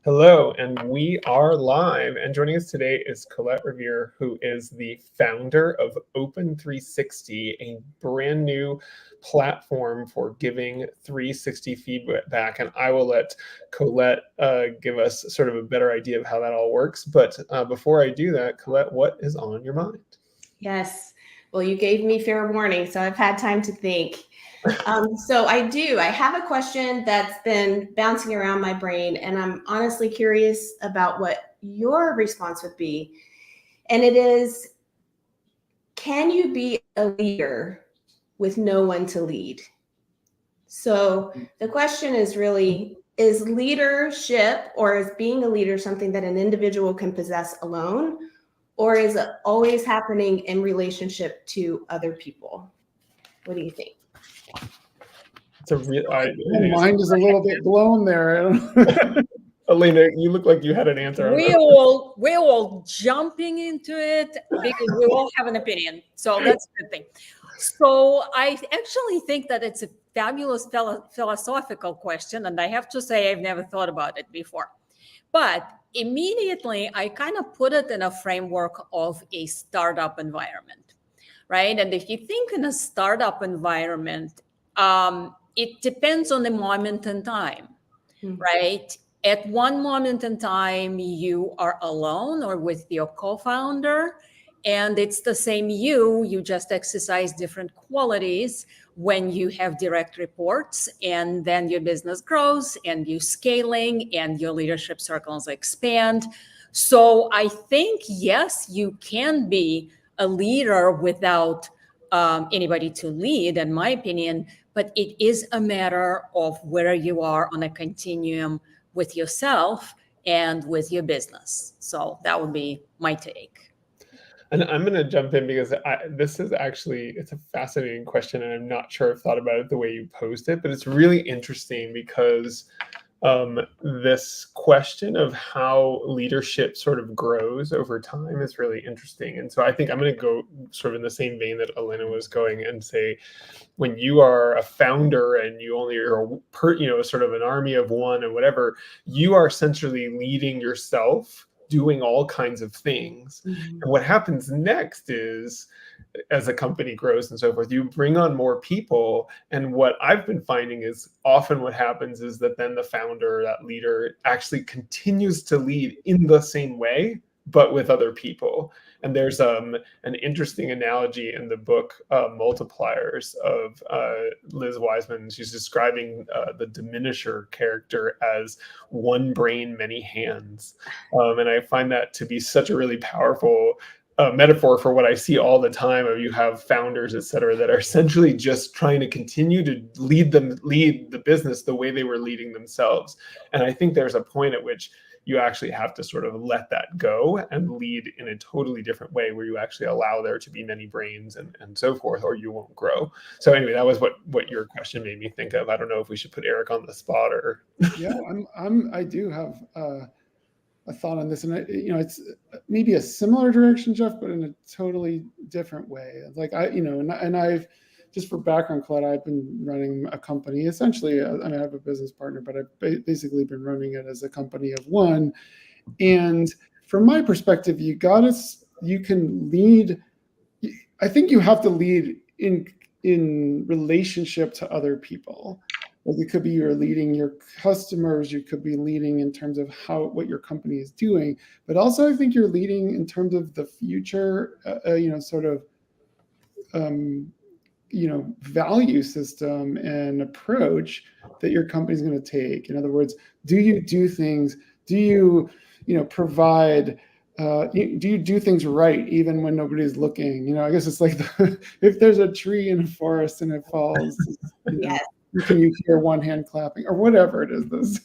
Hello, and we are live. And joining us today is Collette Revere, who is the founder of Open360, a brand new platform for giving 360 feedback. And I will let Collette give us sort of a better idea of how that all works. But before I do that, Collette, what is on your mind? Yes. Well, you gave me fair warning, so I've had time to think. So I have a question that's been bouncing around my brain, and I'm honestly curious about what your response would be. And it is, can you be a leader with no one to lead? So the question is really, is leadership or is being a leader something that an individual can possess alone? Or is it always happening in relationship to other people? What do you think? It's a real. My mind is a little bit blown there. Elena, you look like you had an answer. We're all jumping into it because we all have an opinion. So that's a good thing. So I actually think that it's a fabulous philosophical question. And I have to say, I've never thought about it before. But immediately, I kind of put it in a framework of a startup environment, right? And if you think in a startup environment, it depends on the moment in time, right? At one moment in time, you are alone or with your co-founder, and it's the same you just exercise different qualities when you have direct reports, and then your business grows and you're scaling and your leadership circles expand. So I think, yes, you can be a leader without anybody to lead, in my opinion, but it is a matter of where you are on a continuum with yourself and with your business. So that would be my take. And I'm going to jump in because this is actually, it's a fascinating question, and I'm not sure I've thought about it the way you posed it, but it's really interesting because this question of how leadership sort of grows over time is really interesting. And so I think I'm going to go sort of in the same vein that Elena was going and say, when you are a founder and you only are sort of an army of one and whatever, you are essentially leading yourself, doing all kinds of things. And what happens next is, as a company grows and so forth, you bring on more people. And what I've been finding is often what happens is that then the founder, that leader, actually continues to lead in the same way, but with other people. And there's an interesting analogy in the book Multipliers of Liz Wiseman. She's describing the diminisher character as one brain, many hands. And I find that to be such a really powerful metaphor for what I see all the time of you have founders, et cetera, that are essentially just trying to continue to lead the business the way they were leading themselves. And I think there's a point at which you actually have to sort of let that go and lead in a totally different way where you actually allow there to be many brains and so forth, or you won't grow. So anyway, that was what your question made me think of. I don't know if we should put Eric on the spot or. Yeah, I do have a thought on this, and it's maybe a similar direction, Jeff, but in a totally different way. Like and I've, just for background, Collette, I've been running a company essentially. I have a business partner, but I've basically been running it as a company of one. And from my perspective, you can lead. I think you have to lead in relationship to other people. Like it could be you're leading your customers, you could be leading in terms of what your company is doing, but also I think you're leading in terms of the future, value system and approach that your company is going to take. In other words, do you do things? Do you provide? Do you do things right even when nobody's looking? I guess it's like if there's a tree in a forest and it falls, Yes. Can you hear one hand clapping or whatever it is?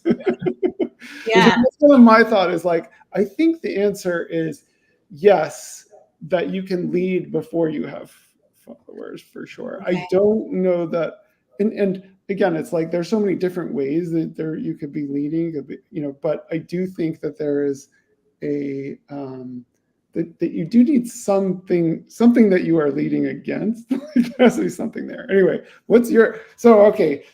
Yeah. Some of my thought is like, I think the answer is yes, that you can lead before you have followers for sure. Okay. I don't know that, and again, it's like there's so many different ways that you could be leading, but I do think that there is a that you do need something that you are leading against. There has to be something there. Anyway, so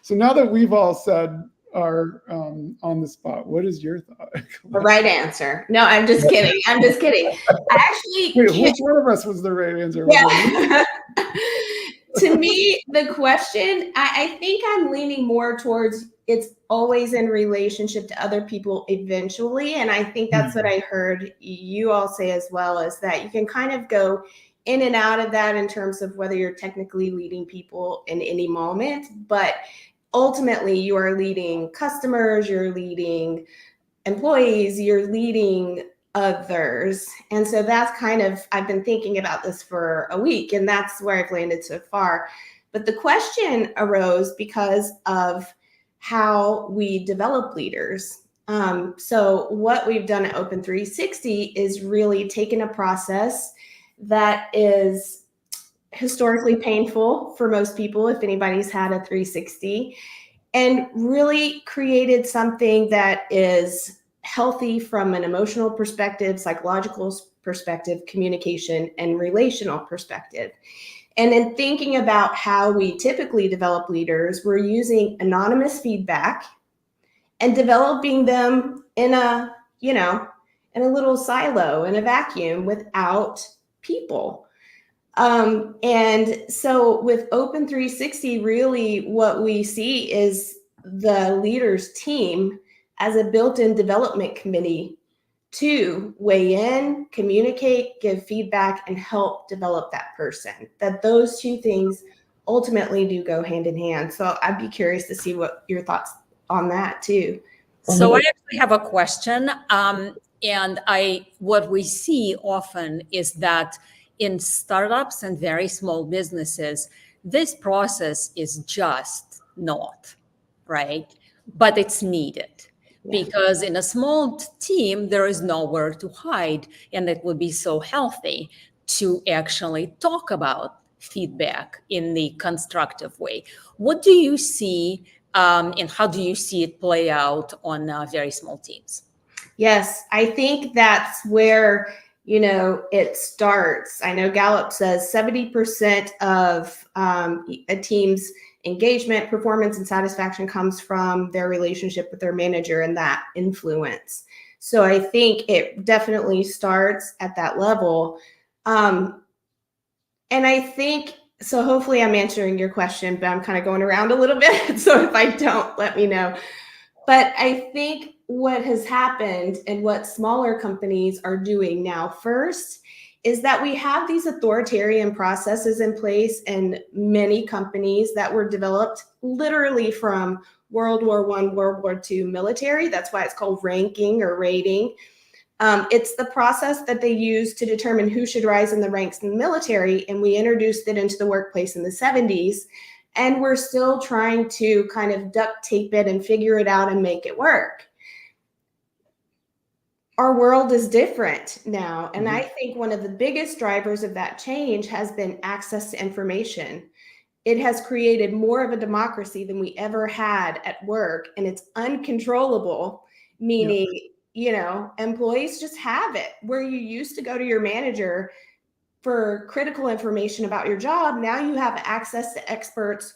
now that we've all said are on the spot, what is your thought? The right answer. No, I'm just kidding. I'm just kidding. I actually Wait, which one of us was the right answer? Was it me? Yeah. To me, the question, I think I'm leaning more towards it's always in relationship to other people eventually. And I think that's what I heard you all say as well, is that you can kind of go in and out of that in terms of whether you're technically leading people in any moment, but ultimately you are leading customers, you're leading employees, you're leading others. And so that's kind of, I've been thinking about this for a week, and that's where I've landed so far. But the question arose because of how we develop leaders. So what we've done at Open360 is really taken a process that is historically painful for most people, if anybody's had a 360, and really created something that is healthy from an emotional perspective, psychological perspective, communication, and relational perspective. And in thinking about how we typically develop leaders, we're using anonymous feedback and developing them in a, in a little silo, in a vacuum without people. And so with Open360, really what we see is the leaders team as a built-in development committee to weigh in, communicate, give feedback, and help develop that person. That those two things ultimately do go hand in hand. So I'd be curious to see what your thoughts on that too. So I actually have a question. And what we see often is that in startups and very small businesses, this process is just not, right? But it's needed. Because in a small team, there is nowhere to hide. And it would be so healthy to actually talk about feedback in the constructive way. What do you see and how do you see it play out on very small teams? Yes, I think that's where, it starts. I know Gallup says 70% of a team's engagement, performance, and satisfaction comes from their relationship with their manager and that influence. So I think it definitely starts at that level. And I think, so hopefully I'm answering your question, but I'm kind of going around a little bit. So if I don't, let me know. But I think what has happened and what smaller companies are doing now first is that we have these authoritarian processes in place in many companies that were developed literally from World War I, World War II military. That's why it's called ranking or rating. It's the process that they use to determine who should rise in the ranks in the military, and we introduced it into the workplace in the 70s. And we're still trying to kind of duct tape it and figure it out and make it work. Our world is different now. And I think one of the biggest drivers of that change has been access to information. It has created more of a democracy than we ever had at work. And it's uncontrollable, meaning, employees just have it. Where you used to go to your manager for critical information about your job, now you have access to experts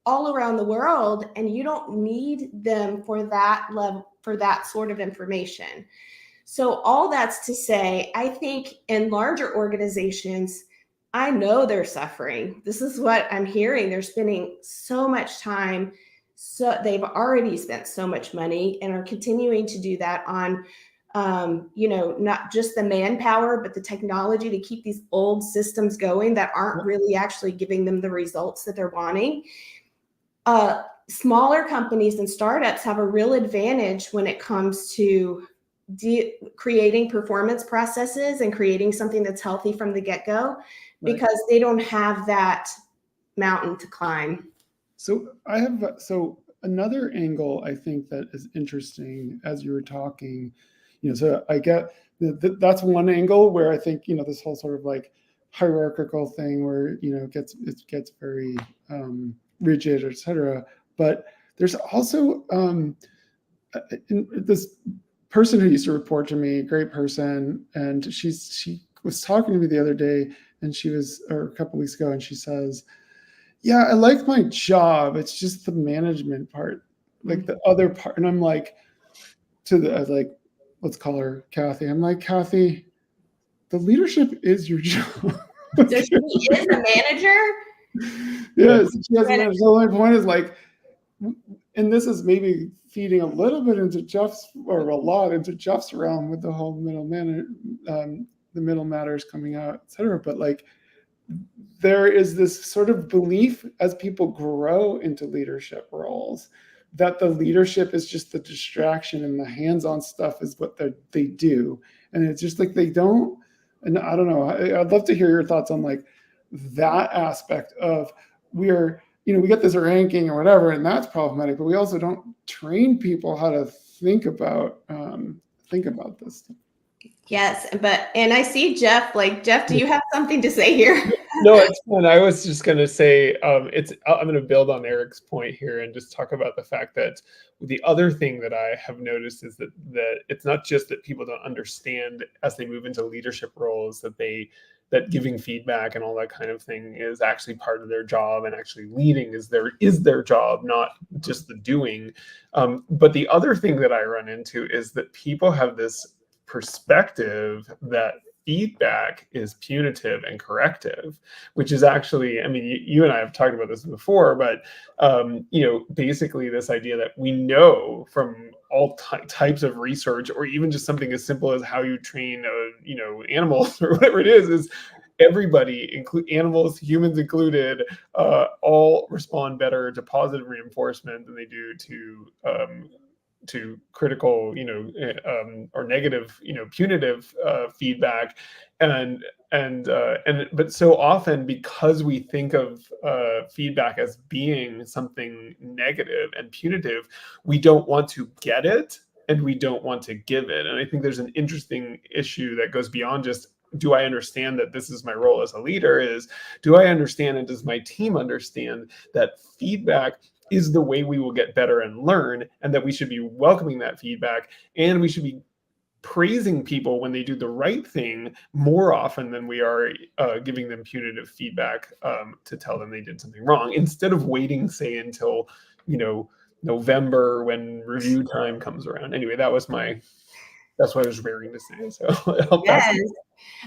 all around the world, and you don't need them for that level, for that sort of information. So all that's to say, I think in larger organizations, I know they're suffering. This is what I'm hearing. They're spending so much time. So they've already spent so much money and are continuing to do that on not just the manpower, but the technology to keep these old systems going that aren't really actually giving them the results that they're wanting. Smaller companies and startups have a real advantage when it comes to creating performance processes and creating something that's healthy from the get-go, because they don't have that mountain to climb. So another angle I think that is interesting as you were talking, so I get that's one angle where I think, this whole sort of like hierarchical thing where, it gets very rigid, et cetera. But there's also this person who used to report to me, great person, and she was talking to me the other day, and or a couple weeks ago, and she says, "Yeah, I like my job. It's just the management part like the other part. And I'm like, let's call her Kathy. I'm like, Kathy, the leadership is your job. So she is the manager? Yes, she has a manager. So my point is like, and this is maybe feeding a little bit into Jeff's, or a lot into Jeff's realm with the whole the middle matters coming out, et cetera. But like, there is this sort of belief as people grow into leadership roles that the leadership is just the distraction and the hands-on stuff is what they do. And it's just like, they don't, and I don't know, I'd love to hear your thoughts on like that aspect of we get this ranking or whatever, and that's problematic, but we also don't train people how to think about this. Yes, and I see Jeff, do you have something to say here? No, it's fun. I was just going to say, I'm going to build on Eric's point here and just talk about the fact that the other thing that I have noticed is that it's not just that people don't understand as they move into leadership roles that giving feedback and all that kind of thing is actually part of their job, and actually leading is their job, not just the doing. But the other thing that I run into is that people have this perspective that feedback is punitive and corrective, which is actually, I mean, you and I have talked about this before, but basically this idea that we know from all types of research, or even just something as simple as how you train animals or whatever it is everybody, include animals, humans included, all respond better to positive reinforcement than they do to critical, or negative, punitive feedback. But so often, because we think of feedback as being something negative and punitive, we don't want to get it and we don't want to give it. And I think there's an interesting issue that goes beyond just, do I understand that this is my role as a leader? Is, do I understand, and does my team understand that feedback is the way we will get better and learn, and that we should be welcoming that feedback, and we should be praising people when they do the right thing more often than we are giving them punitive feedback to tell them they did something wrong, instead of waiting, say, until November when review time comes around. Anyway, that's what I was raring to say. So yes,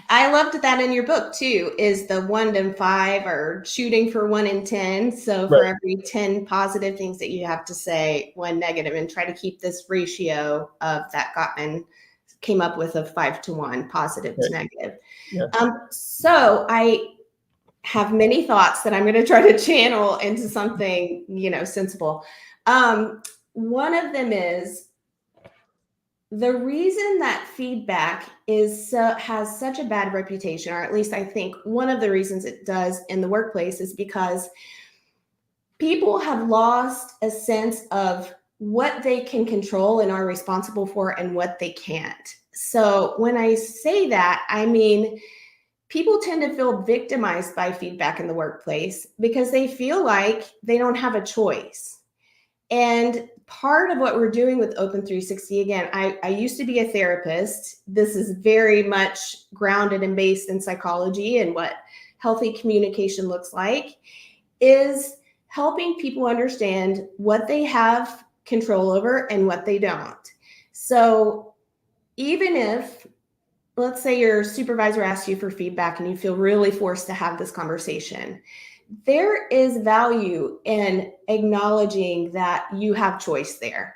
I loved that in your book too, is the 1 to 5, or shooting for 1 in 10. So for every 10 positive things that you have to say, 1 negative, and try to keep this ratio of that Gottman came up with of 5 to 1, positive to negative. Yeah. So I have many thoughts that I'm going to try to channel into something, sensible. One of them is, the reason that feedback has such a bad reputation, or at least I think one of the reasons it does in the workplace, is because people have lost a sense of what they can control and are responsible for, and what they can't. So when I say that, I mean, people tend to feel victimized by feedback in the workplace because they feel like they don't have a choice. And part of what we're doing with Open360, again, I used to be a therapist. This is very much grounded and based in psychology and what healthy communication looks like, is helping people understand what they have control over and what they don't. So even if, let's say, your supervisor asks you for feedback and you feel really forced to have this conversation, there is value in acknowledging that you have choice there,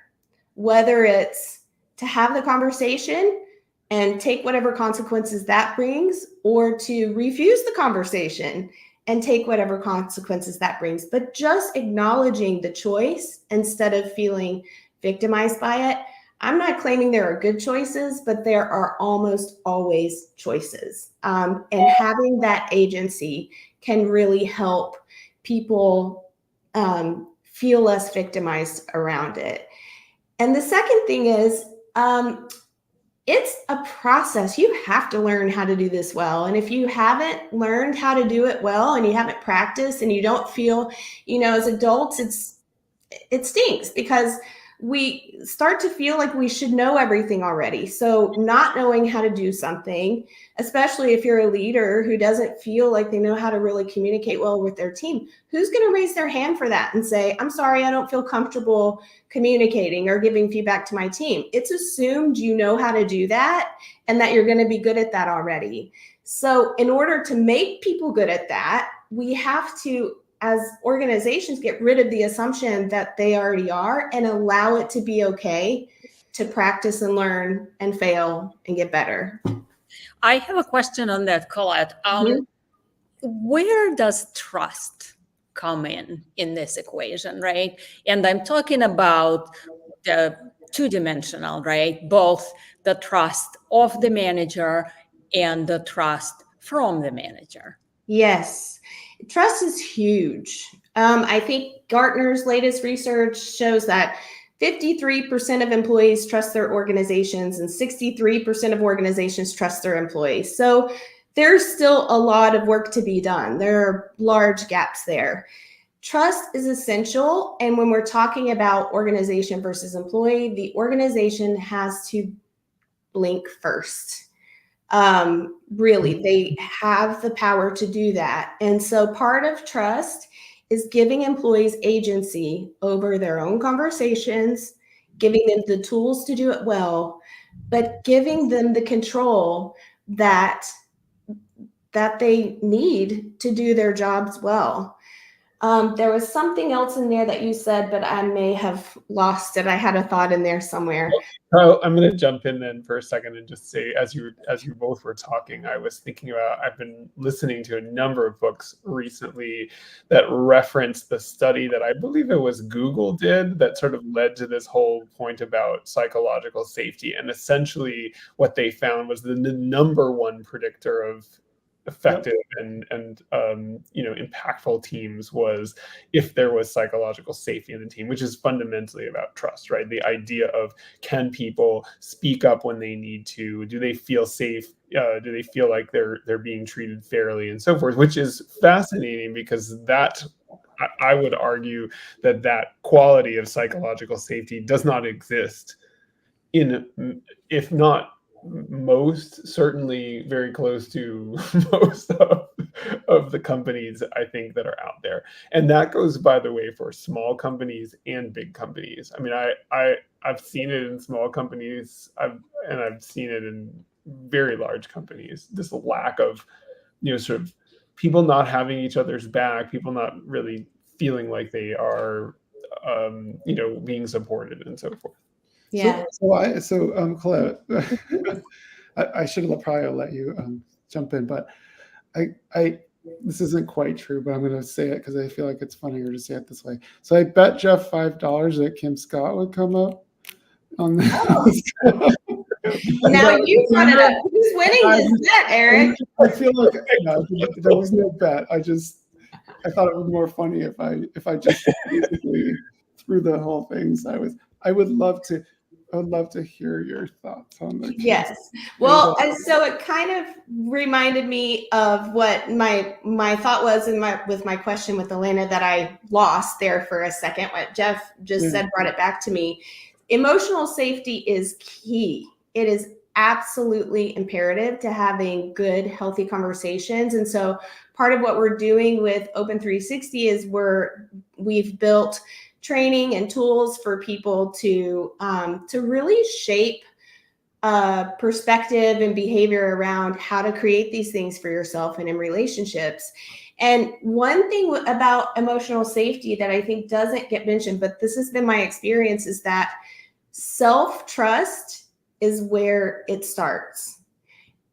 whether it's to have the conversation and take whatever consequences that brings, or to refuse the conversation and take whatever consequences that brings. But just acknowledging the choice instead of feeling victimized by it. I'm not claiming there are good choices, but there are almost always choices. And having that agency can really help people feel less victimized around it. And the second thing is, it's a process. You have to learn how to do this well. And if you haven't learned how to do it well, and you haven't practiced, and you don't feel, as adults, it stinks, because we start to feel like we should know everything already. So not knowing how to do something, especially if you're a leader who doesn't feel like they know how to really communicate well with their team, who's going to raise their hand for that and say, I'm sorry, I don't feel comfortable communicating or giving feedback to my team? It's assumed you know how to do that and that you're going to be good at that already. So in order to make people good at that, we have to, as organizations, get rid of the assumption that they already are and allow it to be okay to practice and learn and fail and get better. I have a question on that, Collette. Where does trust come in this equation, right? And I'm talking about the two-dimensional, right? Both the trust of the manager and the trust from the manager. Yes, trust is huge. I think Gartner's latest research shows that 53% of employees trust their organizations and 63% of organizations trust their employees. So there's still a lot of work to be done. There are large gaps there. Trust is essential. And when we're talking about organization versus employee, the organization has to blink first. Really, they have the power to do that. And so part of trust is giving employees agency over their own conversations, giving them the tools to do it well, but giving them the control that they need to do their jobs well. There was something else in there that you said, but I may have lost it. I had a thought in there somewhere. Well, I'm going to jump in then for a second and just say, as you both were talking, I was thinking about, I've been listening to a number of books recently that reference the study that I believe it was Google did that sort of led to this whole point about psychological safety. And essentially what they found was the number one predictor of effective and impactful teams was if there was psychological safety in the team, which is fundamentally about trust, right? The idea of, can people speak up when they need to? Do they feel safe? Do they feel like they're being treated fairly and so forth, which is fascinating because that, I would argue that quality of psychological safety does not exist in, if not most, certainly very close to most of the companies I think that are out there. And that goes, by the way, for small companies and big companies. I mean, I've seen it in small companies, I've seen it in very large companies, this lack of, sort of people not having each other's back, people not really feeling like they are, being supported and so forth. Yeah. So Collette, I should have probably let you jump in, but I this isn't quite true, but I'm going to say it because I feel like it's funnier to say it this way. So I bet Jeff $5 that Kim Scott would come up on this. Oh. Now you brought it up. Who's winning this bet, Eric? I feel like there was no bet. I thought it would be more funny if I just basically threw the whole thing. So I would love to hear your thoughts on the case. Yes. Well, so it kind of reminded me of what my thought was with my question with Elena that I lost there for a second. What Jeff just said brought it back to me. Emotional safety is key. It is absolutely imperative to having good, healthy conversations. And so part of what we're doing with Open360 is we've built training and tools for people to really shape perspective and behavior around how to create these things for yourself and in relationships. And one thing about emotional safety that I think doesn't get mentioned, but this has been my experience, is that self-trust is where it starts.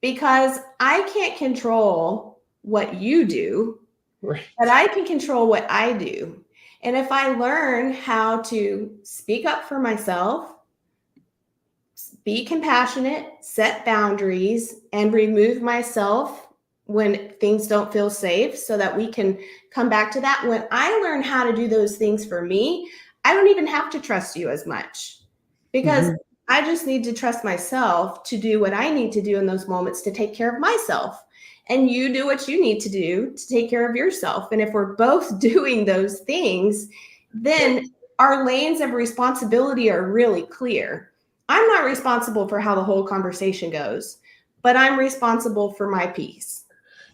Because I can't control what you do, right, but I can control what I do. And if I learn how to speak up for myself, be compassionate, set boundaries, and remove myself when things don't feel safe so that we can come back to that. When I learn how to do those things for me, I don't even have to trust you as much because I just need to trust myself to do what I need to do in those moments to take care of myself. And you do what you need to do to take care of yourself. And if we're both doing those things, then our lanes of responsibility are really clear. I'm not responsible for how the whole conversation goes, but I'm responsible for my piece.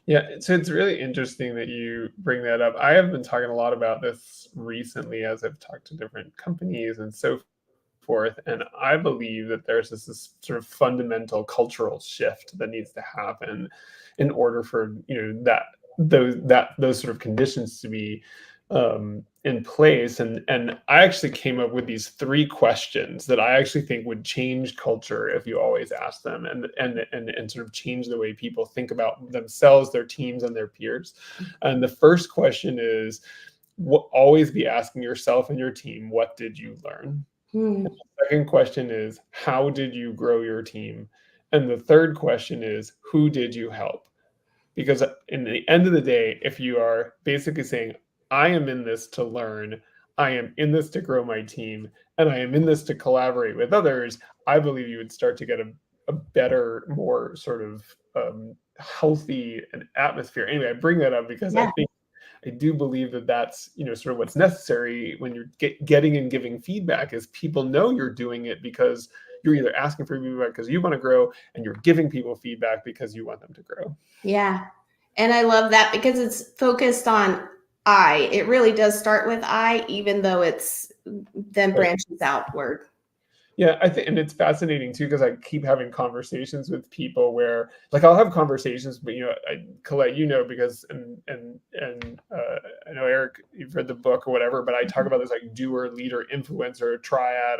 Yeah, so it's really interesting that you bring that up. I have been talking a lot about this recently as I've talked to different companies and so forth. And I believe that there's this sort of fundamental cultural shift that needs to happen in order for those sort of conditions to be in place. And I actually came up with these 3 questions that I actually think would change culture if you always ask them, and sort of change the way people think about themselves, their teams, and their peers. And the first question is, always be asking yourself and your team, what did you learn? And the second question is, how did you grow your team? And the third question is, who did you help? Because in the end of the day, if you are basically saying, I am in this to learn, I am in this to grow my team, and I am in this to collaborate with others, I believe you would start to get a better, more sort of healthy atmosphere. Anyway, I bring that up because I do believe that that's, sort of what's necessary when you're getting and giving feedback, is people know you're doing it because you're either asking for feedback because you want to grow, and you're giving people feedback because you want them to grow. Yeah. And I love that because it's focused on I. It really does start with I, even though it's then branches outward. Yeah, I think, and it's fascinating too, because I keep having conversations with people where, like, I'll have conversations, but Collette, because and I know Eric, you've read the book or whatever, but I talk about this like doer, leader, influencer triad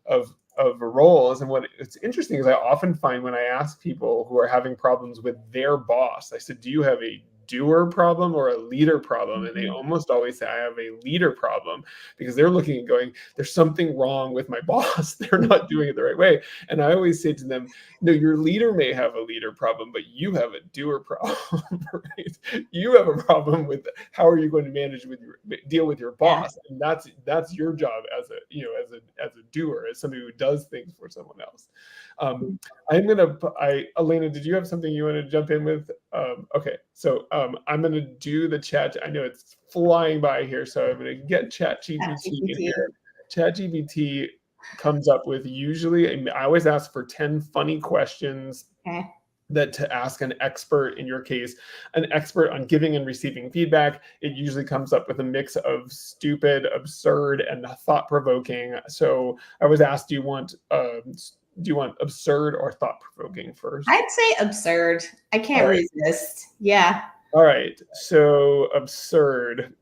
of roles. And what it's interesting is I often find when I ask people who are having problems with their boss, I said, do you have a doer problem or a leader problem? And they almost always say, I have a leader problem, because they're looking and going, there's something wrong with my boss. They're not doing it the right way. And I always say to them, no, your leader may have a leader problem, but you have a doer problem, right? You have a problem with how are you going to deal with your boss? And that's your job as a doer, as somebody who does things for someone else. Elena, did you have something you want to jump in with? Okay, so I'm going to do the chat. I know it's flying by here, so I'm going to get ChatGPT in here. ChatGPT comes up with, usually, I always ask for 10 funny questions that to ask an expert, in your case, an expert on giving and receiving feedback. It usually comes up with a mix of stupid, absurd, and thought-provoking. So I was asked, do you want absurd or thought-provoking first? I'd say absurd. I can't resist. Yeah. All right. So absurd.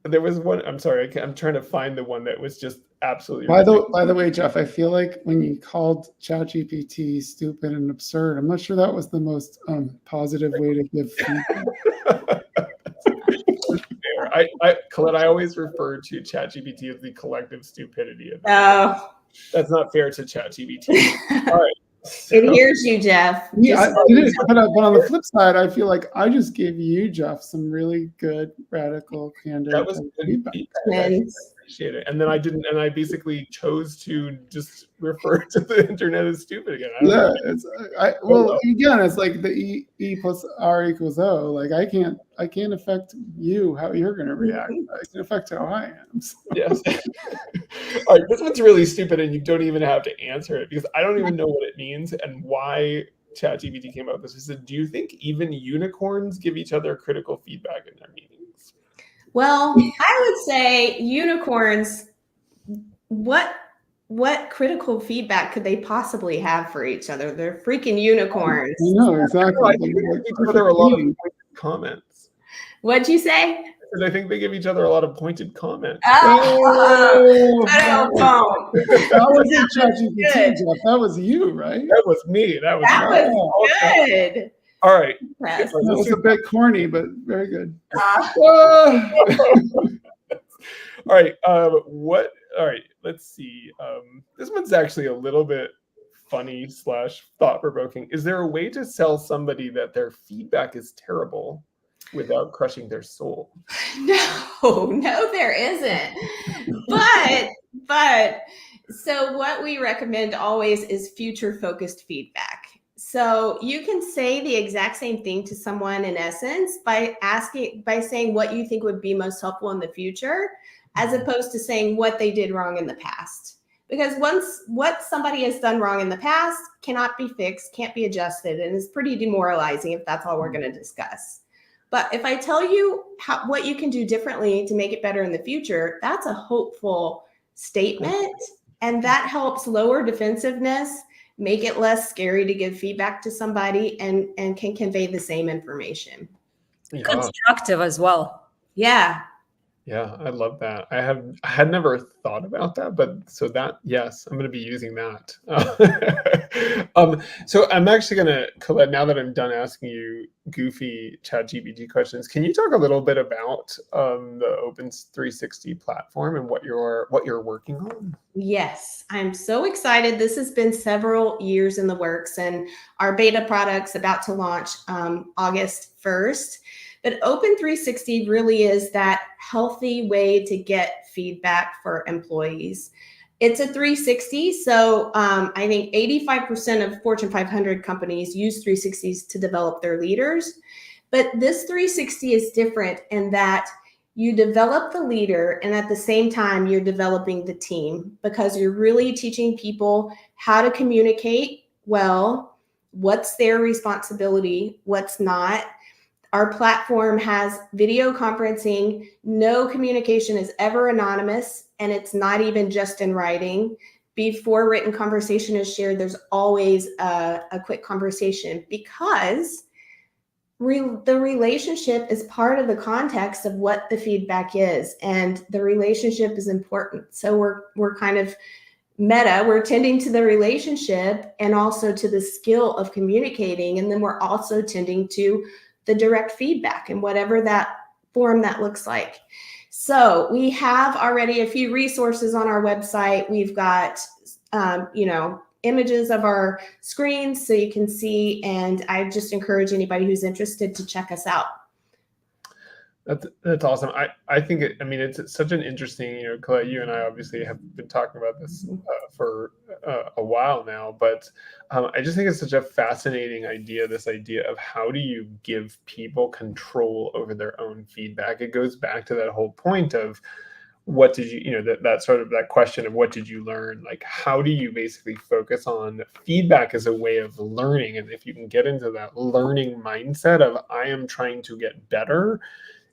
There was one, I'm sorry, I'm trying to find the one that was just absolutely By the way, Jeff, I feel like when you called ChatGPT stupid and absurd, I'm not sure that was the most positive way to give feedback. Collette, I always refer to ChatGPT as the collective stupidity of it. Oh. That's not fair to ChatGPT. All right. It hears you, Jeff. Yeah, but on the flip side, I feel like I just gave you, Jeff, some really good, radical, candid feedback. I appreciate it. And then I basically chose to just refer to the internet as stupid again. Again, it's like the E plus R equals O. Like I can't affect you, how you're going to react. I can affect how I am. So. Yes. All right, this one's really stupid, and you don't even have to answer it, because I don't even know what it means and why ChatGPT came up with this. It said, do you think even unicorns give each other critical feedback in their meetings? Well, I would say unicorns, what critical feedback could they possibly have for each other? They're freaking unicorns. No, exactly. I think they give each other a lot of pointed comments. What'd you say? I think they give each other a lot of pointed comments. Oh, that wasn't ChatGPT, Jeff. That was you, right? That was me. That was good. All right. That was a bit corny, but very good. All right. All right. Let's see. This one's actually a little bit funny / thought-provoking. Is there a way to sell somebody that their feedback is terrible without crushing their soul? No, there isn't. But so what we recommend always is future-focused feedback. So you can say the exact same thing to someone in essence by saying what you think would be most helpful in the future, as opposed to saying what they did wrong in the past. Because once what somebody has done wrong in the past cannot be fixed, can't be adjusted, and is pretty demoralizing if that's all we're going to discuss. But if I tell you what you can do differently to make it better in the future, that's a hopeful statement. And that helps lower defensiveness, make it less scary to give feedback to somebody, and can convey the same information. Yeah. Constructive as well. Yeah. Yeah, I love that. I had never thought about that, but so that, yes, I'm going to be using that. So I'm actually going to, Collette, now that I'm done asking you goofy ChatGPT questions, can you talk a little bit about the Open360 platform and what you're working on? Yes, I'm so excited. This has been several years in the works, and our beta product's about to launch August 1st. But Open360 really is that healthy way to get feedback for employees. It's a 360. So I think 85% of Fortune 500 companies use 360s to develop their leaders. But this 360 is different in that you develop the leader, and at the same time, you're developing the team, because you're really teaching people how to communicate well, what's their responsibility, what's not. Our platform has video conferencing. No communication is ever anonymous, and it's not even just in writing. Before written conversation is shared, there's always a quick conversation, because the relationship is part of the context of what the feedback is, and the relationship is important. So we're kind of meta, we're tending to the relationship and also to the skill of communicating, and then we're also tending to the direct feedback in whatever that form that looks like. So we have already a few resources on our website. We've got, images of our screens so you can see, and I just encourage anybody who's interested to check us out. That's awesome. I think it's such an interesting, Collette, you and I obviously have been talking about this for a while now, but I just think it's such a fascinating idea, this idea of how do you give people control over their own feedback. It goes back to that whole point of what did you, that sort of that question of what did you learn? Like, how do you basically focus on feedback as a way of learning? And if you can get into that learning mindset of I am trying to get better,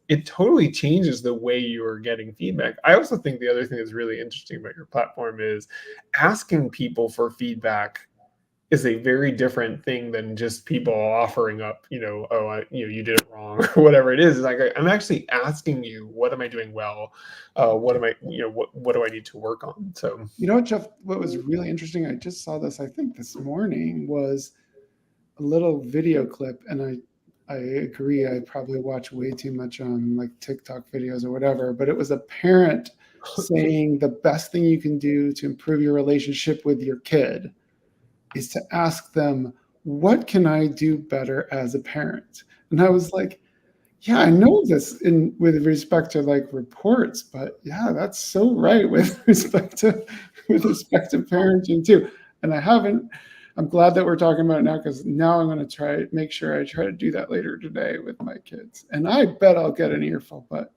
it totally changes the way you are getting feedback. I also think the other thing that's really interesting about your platform is asking people for feedback is a very different thing than just people offering up, you did it wrong or whatever it is. It's like, I'm actually asking you, what am I doing well? What do I need to work on? So, Jeff, what was really interesting, I just saw this, I think this morning, was a little video clip, and I agree. I probably watch way too much on like TikTok videos or whatever, but it was a parent saying the best thing you can do to improve your relationship with your kid is to ask them, what can I do better as a parent? And I was like, yeah, I know this with respect to like reports, but yeah, that's so right with respect to parenting too. And I'm glad that we're talking about it now, because now I'm going to make sure I try to do that later today with my kids. And I bet I'll get an earful, but.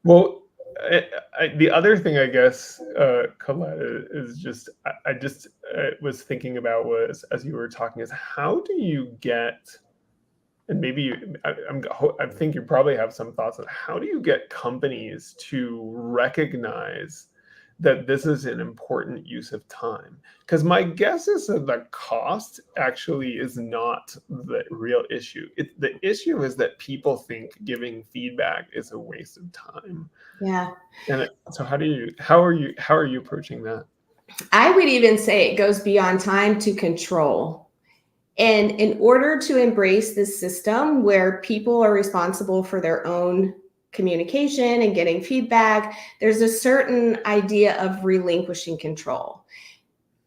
Well, the other thing, I guess, Collette, is just, I was thinking about was, as you were talking, is how do you get, and maybe I think you probably have some thoughts on how do you get companies to recognize that this is an important use of time? Because my guess is that the cost actually is not the real issue. The issue is that people think giving feedback is a waste of time. Yeah. And so how are you approaching that? I would even say it goes beyond time to control. And in order to embrace this system where people are responsible for their own communication and getting feedback, there's a certain idea of relinquishing control.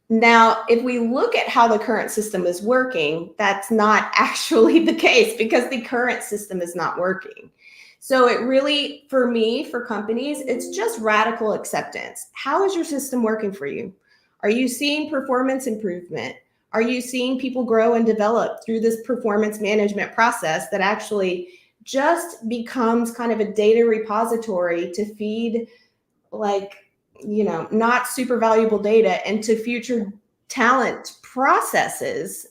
Now, if we look at how the current system is working, that's not actually the case, because the current system is not working. So it really, for me, for companies, it's just radical acceptance. How is your system working for you? Are you seeing performance improvement? Are you seeing people grow and develop through this performance management process that actually just becomes kind of a data repository to feed, like, not super valuable data into future talent processes?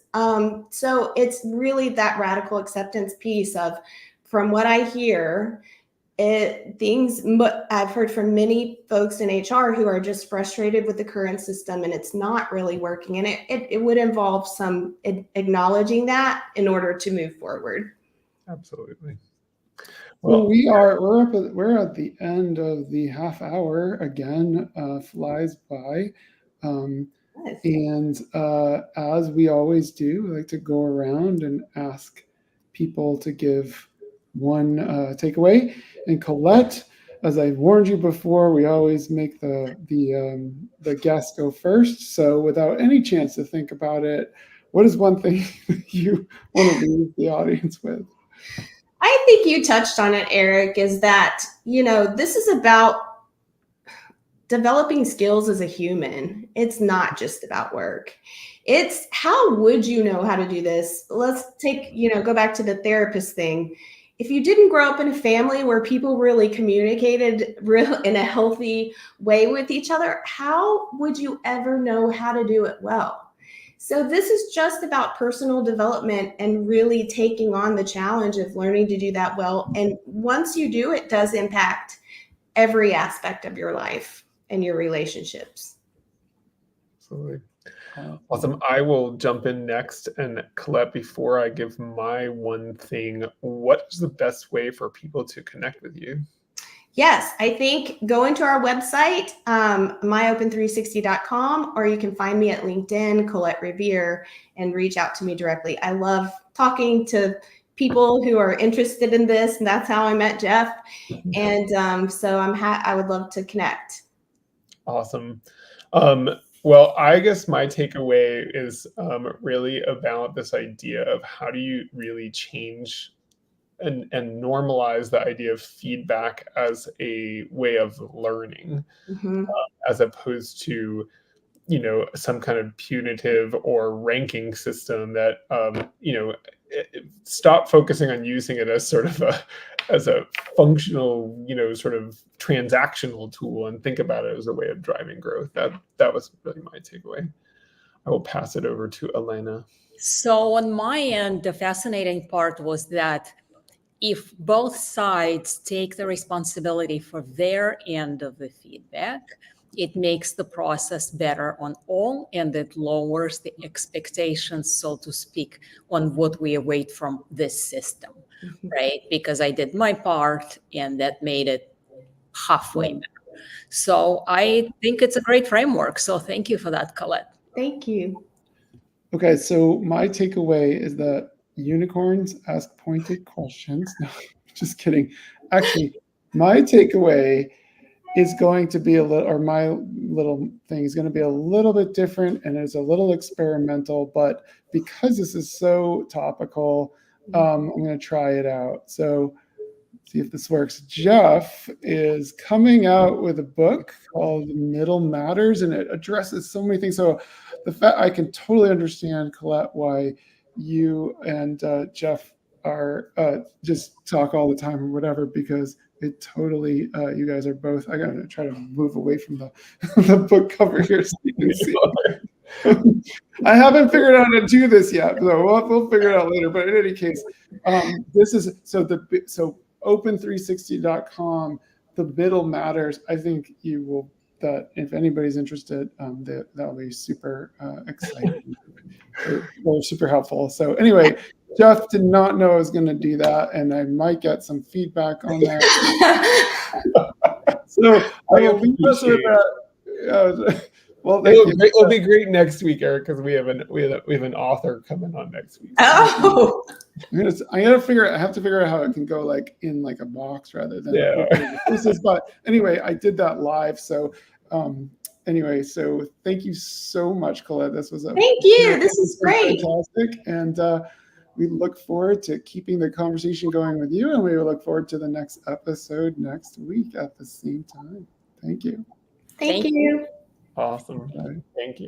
So it's really that radical acceptance piece of, from what I hear, I've heard from many folks in HR who are just frustrated with the current system and it's not really working. And it would involve some acknowledging that in order to move forward. Absolutely. Well, we're at the end of the half hour again, flies by. Nice. And as we always do, we like to go around and ask people to give one takeaway. And Collette, as I warned you before, we always make the guest go first. So without any chance to think about it, what is one thing you want to leave the audience with? I think you touched on it, Eric, is that, this is about developing skills as a human. It's not just about work. It's how would you know how to do this? Let's go back to the therapist thing. If you didn't grow up in a family where people really communicated in a healthy way with each other, how would you ever know how to do it well? So this is just about personal development and really taking on the challenge of learning to do that well. And once you do, it does impact every aspect of your life and your relationships. Absolutely. Awesome. I will jump in next. And Collette, before I give my one thing, what is the best way for people to connect with you? Yes, I think go into our website, MyOpen360.com, or you can find me at LinkedIn, Collette Revere, and reach out to me directly. I love talking to people who are interested in this, and that's how I met Jeff. And so I would love to connect. Awesome. Well, I guess my takeaway is really about this idea of how do you really change and normalize the idea of feedback as a way of learning, as opposed to, some kind of punitive or ranking system that, stop focusing on using it as sort of as a functional, sort of transactional tool, and think about it as a way of driving growth. That was really my takeaway. I will pass it over to Elena. So on my end, the fascinating part was that if both sides take the responsibility for their end of the feedback, it makes the process better on all, and it lowers the expectations, so to speak, on what we await from this system, right? Because I did my part, and that made it halfway better. So I think it's a great framework. So thank you for that, Collette. Thank you. Okay, so my takeaway is that unicorns ask pointed questions. No, just kidding. Actually, my takeaway is going to be my little thing is going to be a little bit different, and it's a little experimental, but because this is so topical, I'm going to try it out. So see if this works. Jeff is coming out with a book called Middle Matters, and it addresses so many things. So the fact I can totally understand, Collette, why you and Jeff are just talk all the time or whatever, because it totally, you guys are both, I gotta try to move away from the book cover here so you can see. I haven't figured out how to do this yet, so we'll figure it out later. But in any case, this is, so open360.com, the middle matters. I think you will, that if anybody's interested, that'll be super exciting or super helpful. So anyway, Jeff did not know I was going to do that, and I might get some feedback on that. So I will leave us with that. Well, it'll be great next week, Eric, because we have an author coming on next week. Oh, I have to figure out how it can go like in like a box rather than pieces. But anyway, I did that live. So anyway, so thank you so much, Collette. This was thank you. This is great. Fantastic. And we look forward to keeping the conversation going with you, and we look forward to the next episode next week at the same time. Thank you. Thank Thank you. Awesome. Bye. Thank you.